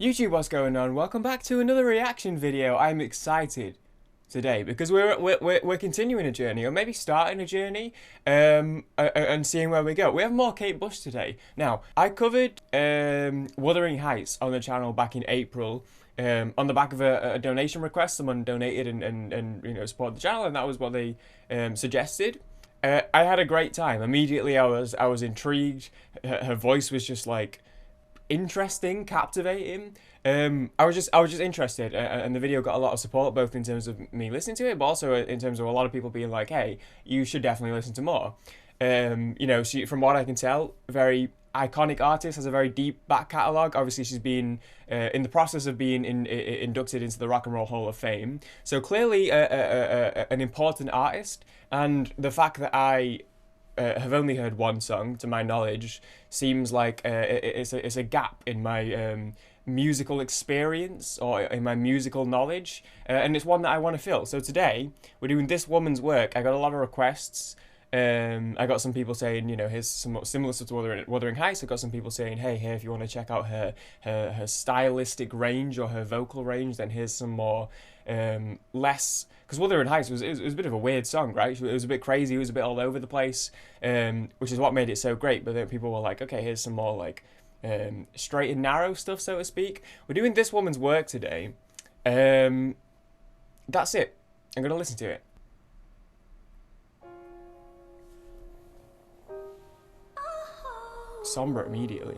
YouTube, what's going on? Welcome back to another reaction video. I'm excited today because we're continuing a journey, or maybe starting a journey, and seeing where we go. We have more Kate Bush today. Now, I covered Wuthering Heights on the channel back in April. On the back of a donation request. Someone donated and supported the channel, and that was what they suggested. I had a great time. Immediately, I was intrigued. Her voice was just like interesting, captivating. I was just interested, and the video got a lot of support, both in terms of me listening to it, but also in terms of a lot of people being like, "Hey, you should definitely listen to more." She, from what I can tell, very iconic artist, has a very deep back catalogue. Obviously, she's been in the process of being inducted into the Rock and Roll Hall of Fame. So clearly an important artist, and the fact that I have only heard one song, to my knowledge, seems like it's a gap in my musical experience or in my musical knowledge, and it's one that I want to fill. So today, we're doing this woman's work. I got a lot of requests. I got some people saying, here's some similar to Wuthering Heights. I got some people saying, hey, if you want to check out her stylistic range or her vocal range, then here's some more less. Because Wuthering Heights was a bit of a weird song, right? It was a bit crazy. It was a bit all over the place, which is what made it so great. But then people were like, okay, here's some more like straight and narrow stuff, so to speak. We're doing this woman's work today. That's it. I'm gonna listen to it. Somber immediately.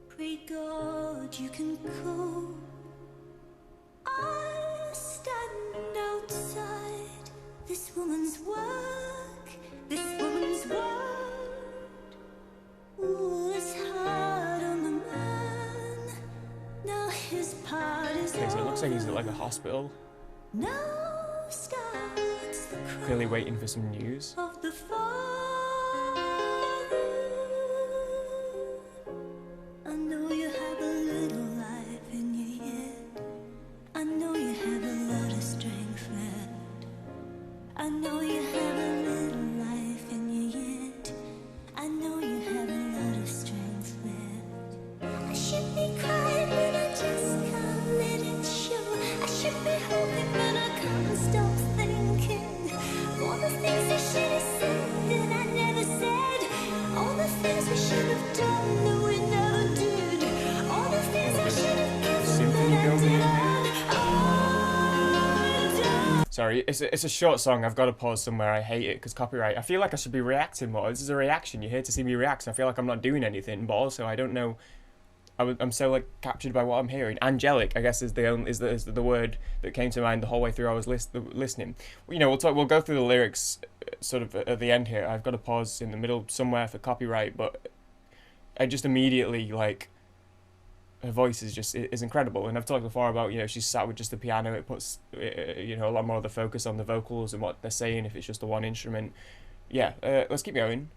Pray God you can go. This woman's work, this woman's word was hard on the man. Now his part is okay, so it looks like he's at like a hospital. Now starts the clearly waiting for some news. Of the father. I know you have a little life in you yet. I know you have a lot of strength left. I know you have a little life in you yet. I know you have a lot of strength left. I should be crying, but I just can't let it show. I should be hoping, but I can't stop thinking. All the things I should have said that I never said. All the things we should have done that we never did. All the things I should have given that I didn't. Sorry, it's a short song. I've got to pause somewhere. I hate it because copyright. I feel like I should be reacting more. This is a reaction. You're here to see me react. I feel like I'm not doing anything, but also I don't know. I'm so like captured by what I'm hearing. Angelic, I guess, is the word that came to mind the whole way through I was listening. We'll go through the lyrics sort of at the end here. I've got to pause in the middle somewhere for copyright, but I just immediately like. Her voice is incredible, and I've talked before about she's sat with just the piano. It puts a lot more of the focus on the vocals and what they're saying if it's just the one instrument. Yeah, let's keep going.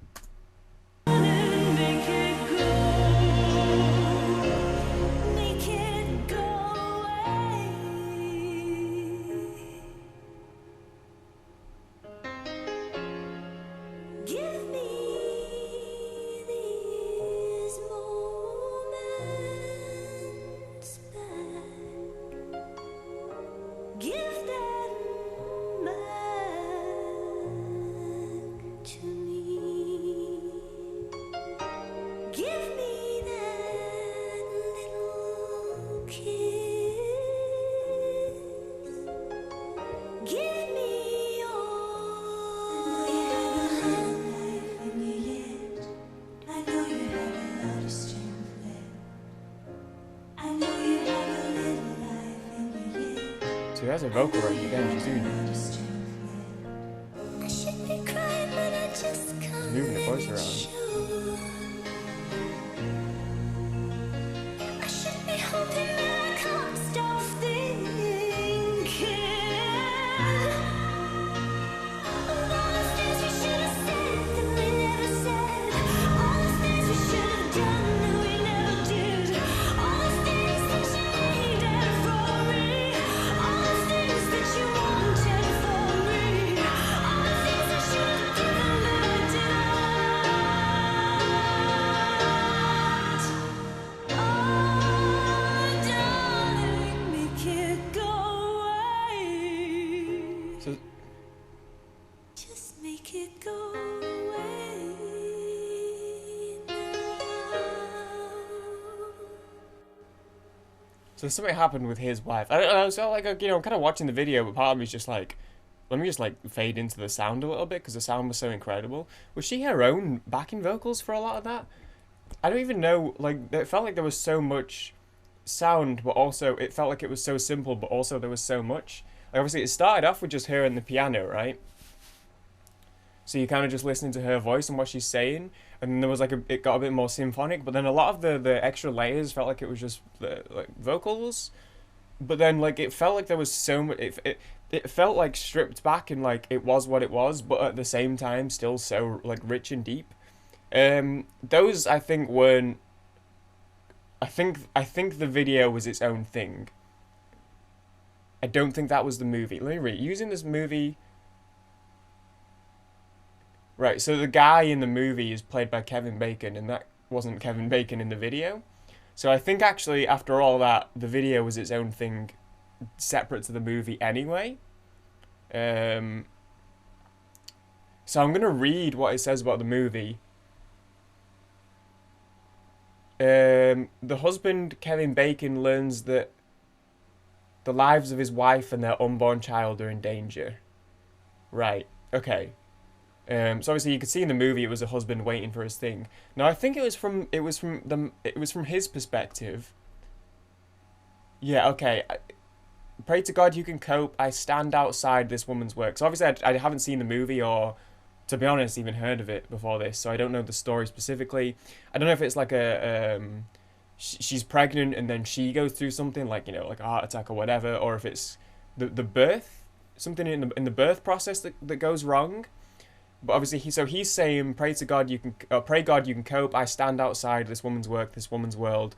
So that's a vocal range again, she's doing it. She's moving the voice around. it go away now. So something happened with his wife. I don't know. So like, I'm kind of watching the video, but part of me is just like, let me just like fade into the sound a little bit because the sound was so incredible. Was she her own backing vocals for a lot of that? I don't even know. Like, it felt like there was so much sound, but also it felt like it was so simple, but also there was so much. Like, obviously, it started off with just her and the piano, right? So you kind of just listening to her voice and what she's saying, and then there was like it got a bit more symphonic. But then a lot of the extra layers felt like it was just like vocals. But then like it felt like there was so much. It felt like stripped back and like it was what it was, but at the same time still so like rich and deep. Those I think weren't. I think the video was its own thing. I don't think that was the movie. Let me read. Using this movie. Right, so the guy in the movie is played by Kevin Bacon, and that wasn't Kevin Bacon in the video. So I think actually, after all that, the video was its own thing, separate to the movie anyway. So I'm gonna read what it says about the movie. The husband, Kevin Bacon, learns that the lives of his wife and their unborn child are in danger. Right, okay. So obviously you could see in the movie it was a husband waiting for his thing. Now I think it was from his perspective. Yeah, okay. Pray to God you can cope. I stand outside this woman's work. So obviously I haven't seen the movie or, to be honest, even heard of it before this. So I don't know the story specifically. I don't know if it's like she's pregnant and then she goes through something like like a heart attack or whatever, or if it's the birth, something in the birth process that goes wrong. But obviously, he's saying, pray God you can cope. I stand outside this woman's work, this woman's world.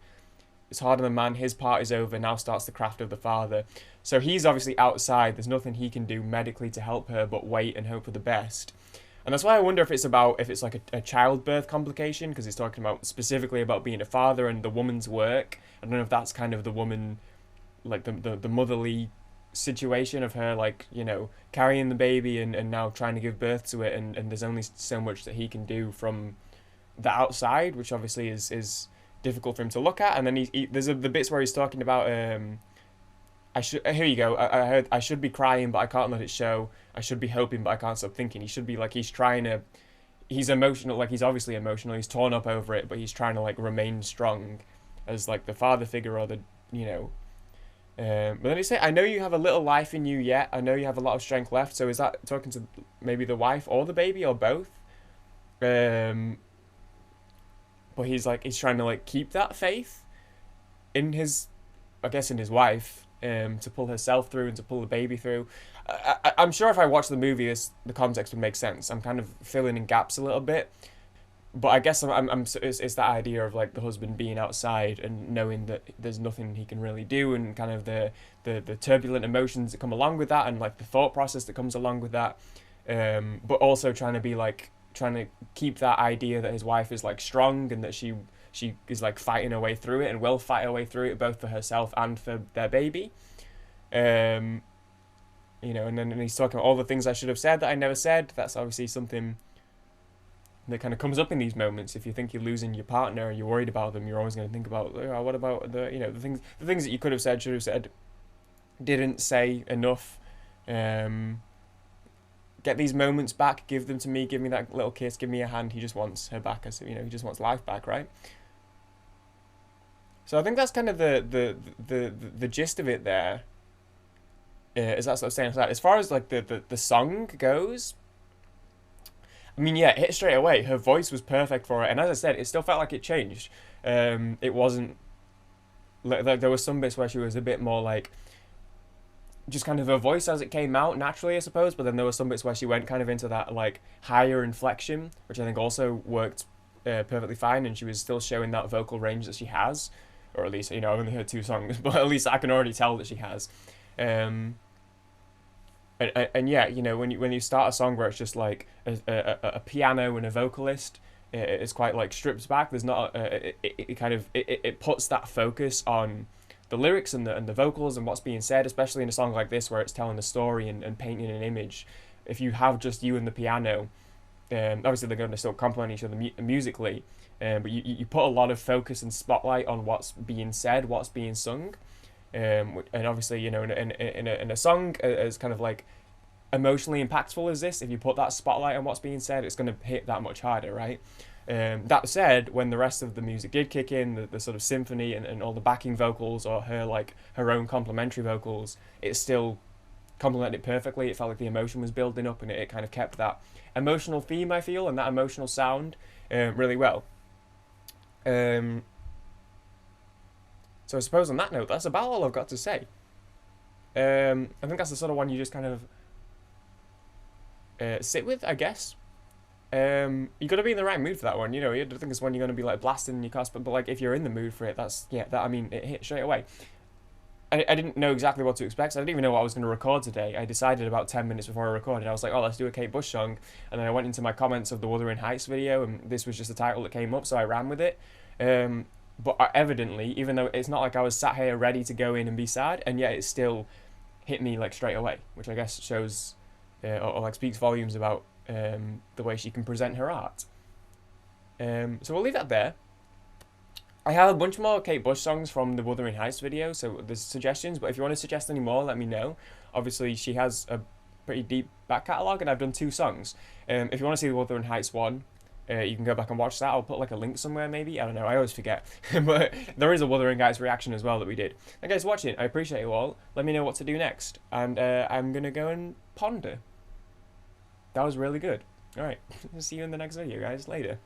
It's hard on the man. His part is over. Now starts the craft of the father. So he's obviously outside. There's nothing he can do medically to help her but wait and hope for the best. And that's why I wonder if it's like a childbirth complication, because he's talking about specifically about being a father and the woman's work. I don't know if that's kind of the woman, like the motherly situation of her, like carrying the baby and now trying to give birth to it, and there's only so much that he can do from the outside, which obviously is difficult for him to look at. And then there's the bits where he's talking about here you go, I heard I should be crying but I can't let it show, I should be hoping but I can't stop thinking. He should be like, he's emotional, like he's obviously emotional, he's torn up over it, but he's trying to like remain strong as like the father figure, or the but then he said, I know you have a little life in you yet. I know you have a lot of strength left. So is that talking to maybe the wife or the baby or both? But he's trying to like keep that faith in his wife, to pull herself through and to pull the baby through. I'm sure if I watched the movie, the context would make sense. I'm kind of filling in gaps a little bit. But I guess it's that idea of like the husband being outside and knowing that there's nothing he can really do, and kind of the turbulent emotions that come along with that, and like the thought process that comes along with that. But also trying to keep that idea that his wife is like strong, and that she is like fighting her way through it and will fight her way through it, both for herself and for their baby. And then he's talking about all the things I should have said that I never said. That's obviously something that kind of comes up in these moments. If you think you're losing your partner and you're worried about them, you're always going to think about, what about the things that you could have said, should have said, didn't say enough. Get these moments back, give them to me, give me that little kiss, give me a hand. He just wants her back, he just wants life back, right? So I think that's kind of the gist of it there. Is that sort of saying that as far as like the song goes, I mean, yeah, it hit straight away. Her voice was perfect for it, and as I said, it still felt like it changed. It wasn't like there were some bits where she was a bit more like just kind of her voice as it came out naturally, I suppose. But then there were some bits where she went kind of into that like higher inflection, which I think also worked perfectly fine, and she was still showing that vocal range that she has, or at least I've only heard 2 songs, but at least I can already tell that she has. And yeah, when you start a song where it's just like a piano and a vocalist, it's quite like stripped back. There's not it puts that focus on the lyrics and the vocals and what's being said, especially in a song like this where it's telling a story and painting an image. If you have just you and the piano, Obviously, they're going to still complement each other musically, but you put a lot of focus and spotlight on what's being said, what's being sung, and obviously, you know, in a song as kind of like emotionally impactful as this, if you put that spotlight on what's being said, it's going to hit that much harder, right? That said, when the rest of the music did kick in, the sort of symphony and all the backing vocals or her own complementary vocals, it still complemented it perfectly. It felt like the emotion was building up, and it kind of kept that emotional theme, I feel, and that emotional sound really well. So I suppose on that note, that's about all I've got to say. I think that's the sort of one you just kind of sit with, I guess. You got to be in the right mood for that one. You know, I don't think it's one you're going to be like blasting in your cast, but like if you're in the mood for it, I mean, it hit straight away. I didn't know exactly what to expect. So I didn't even know what I was going to record today. I decided about 10 minutes before I recorded. I was like, oh, let's do a Kate Bush song. And then I went into my comments of the Wuthering Heights video, and this was just the title that came up, so I ran with it. But evidently, even though it's not like I was sat here ready to go in and be sad, and yet it still hit me like straight away, which I guess shows or like speaks volumes about the way she can present her art. So we'll leave that there. I have a bunch more Kate Bush songs from the Wuthering Heights video, so there's suggestions, but if you want to suggest any more, let me know. Obviously, she has a pretty deep back catalogue, and I've done 2 songs. If you want to see the Wuthering Heights one, you can go back and watch that. I'll put like a link somewhere, maybe. I don't know, I always forget. But there is a Wuthering Heights reaction as well that we did. Thank you guys for watching. I appreciate you all. Let me know what to do next, and I'm going to go and ponder. That was really good. Alright, see you in the next video, guys. Later.